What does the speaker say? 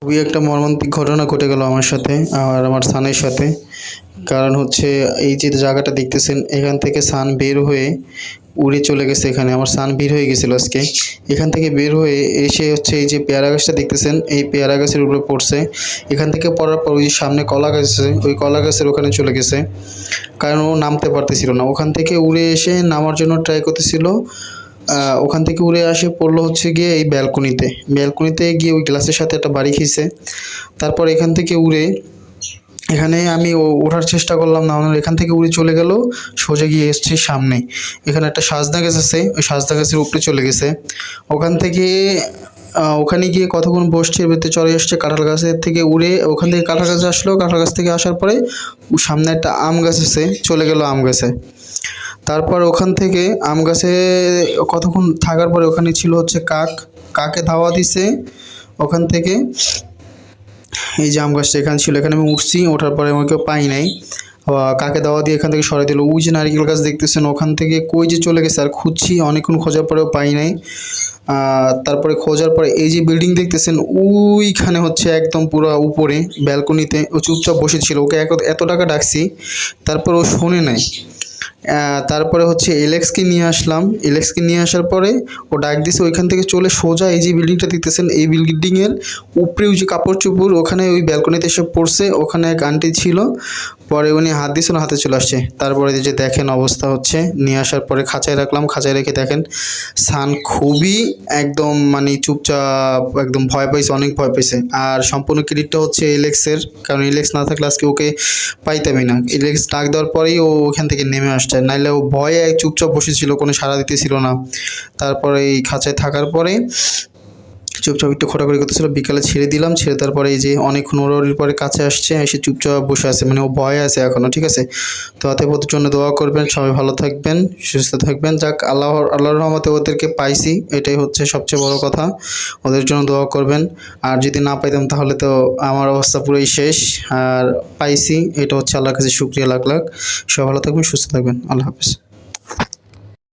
খুবই একটা মর্মান্তিক ঘটনা ঘটে গেল আমার সাথে আর আমার সানের সাথে। কারণ হচ্ছে এই যে জায়গাটা দেখতেছেন এখান থেকে সান বের হয়ে উড়ে চলে গেছে। এখানে আমার সান বের হয়ে গেছিল আজকে। এখান থেকে বের হয়ে এসে হচ্ছে এই যে পেয়ারা গাছটা দেখতেছেন এই পেয়ারা গাছের উপরে পড়ছে। এখান থেকে পড়ার পর ওই সামনে কলা গাছ আছে, ওই কলা গাছের ওখানে চলে গেছে। কারণ ও নামতে পারতেছিল না, ওখান থেকে উড়ে এসে নামার জন্য ট্রাই করতেছিল। ওখান থেকে উড়ে আসে পড়লো হচ্ছে গিয়ে এই ব্যালকনিতে গিয়ে ওই গ্লাসের সাথে একটা বাড়ি খেয়েছে। তারপর এখান থেকে উড়ে এখানে আমি ওঠার চেষ্টা করলাম, না এখান থেকে উড়ে চলে গেল সোজা গিয়ে এসছে সামনে। এখানে একটা সাজনা গাছ আছে, ওই সাজনা গাছের উপরে চলে গেছে। ওখান থেকে ওখানে গিয়ে কতক্ষণ বসছে, এবারে চলে এসছে কাঁঠাল গাছের থেকে উড়ে। ওখান থেকে কাঁঠাল গাছে আসলো, কাঁঠাল গাছ থেকে আসার পরে সামনে একটা আম গাছ আছে, চলে গেল আম গাছে। তারপর ওখান থেকে আম গাছে কতক্ষণ থাকার পরে ওখানে ছিল হচ্ছে কাকে ধাওয়া দিছে ওখান থেকে। এই যে আম গাছটা এখানে ছিল, এখানে আমি উঠছি, ওঠার পরে আমাকে পাই নাই। কাকে দাওয়া দিয়ে এখান থেকে সরাই দিল। ওই যে নারকেল গাছ দেখতেছেন ওখান থেকে কই যে চলে গেছে, আর খুঁজছি অনেকক্ষণ খোঁজার পরেও পাই নাই। তারপরে খোঁজার পরে এই যে বিল্ডিং দেখতেছেন ওইখানে হচ্ছে একদম পুরো উপরে ব্যালকনিতে ও চুপচাপ বসেছিল। ওকে এত টাকা ডাকছি, তারপর ও শোনে নাই। তারপরে হচ্ছে এলেক্সকে নিয়ে আসলাম। এলেক্সকে নিয়ে আসার পরে ও ডাক দিছে, ওইখান থেকে চলে সোজা এই যে বিল্ডিংটা দেখতেছেন এই বিল্ডিংয়ের উপরে ওই যে কাপড় চোপড় ওখানে ওই ব্যালকনিতে এসে পড়ছে। ওখানে এক আন্টি ছিল, পরে উনি হাত দিয়েছিল, হাতে চলে আসছে। তারপরে যে দেখেন অবস্থা হচ্ছে, নিয়ে আসার পরে খাঁচায় রাখলাম। খাঁচায় রেখে দেখেন সান খুবই একদম মানে চুপচাপ একদম ভয় পাইছে, অনেক ভয় পাইছে। আর সম্পূর্ণ ক্রেডিটটা হচ্ছে এলেক্সের, কারণ এলেক্স না থাকলে আজকে ওকে পাইতামই না। এলেক্স ডাক দেওয়ার পরেই ও ওখান থেকে নেমে আসছে, নাইলে ও ভয়ে চুপচাপ বসেছিল, কোনো সাড়া দিতেছিল না। তারপরে এই খাঁচায় থাকার পরে চুপচাপ একটু খোঁড়াখুড়ি করতেছিল। বিকালে ছেড়ে দিলাম, ছেড়ে দেওয়ার পরে এই যে অনেকক্ষণ ওড়াউড়ির পরে কাছে আসছে, এসে চুপচাপ বসে আছে, মানে ও ভয়ে আছে এখনও। ঠিক আছে, তো হাতে পথের জন্য দোয়া করবেন, সবাই ভালো থাকবেন, সুস্থ থাকবেন। যাক, আল্লাহর রহমতে ওদেরকে পাইছি, এটাই হচ্ছে সবচেয়ে বড় কথা। ওদের জন্য দোয়া করবেন। আর যদি না পাইতাম তাহলে তো আমার অবস্থা পুরোই শেষ। আর পাইছি, এটা হচ্ছে আল্লাহর কাছে শুকরিয়া লাখ লাখ। সবাই ভালো থাকবেন, সুস্থ থাকবেন। আল্লাহ হাফেজ।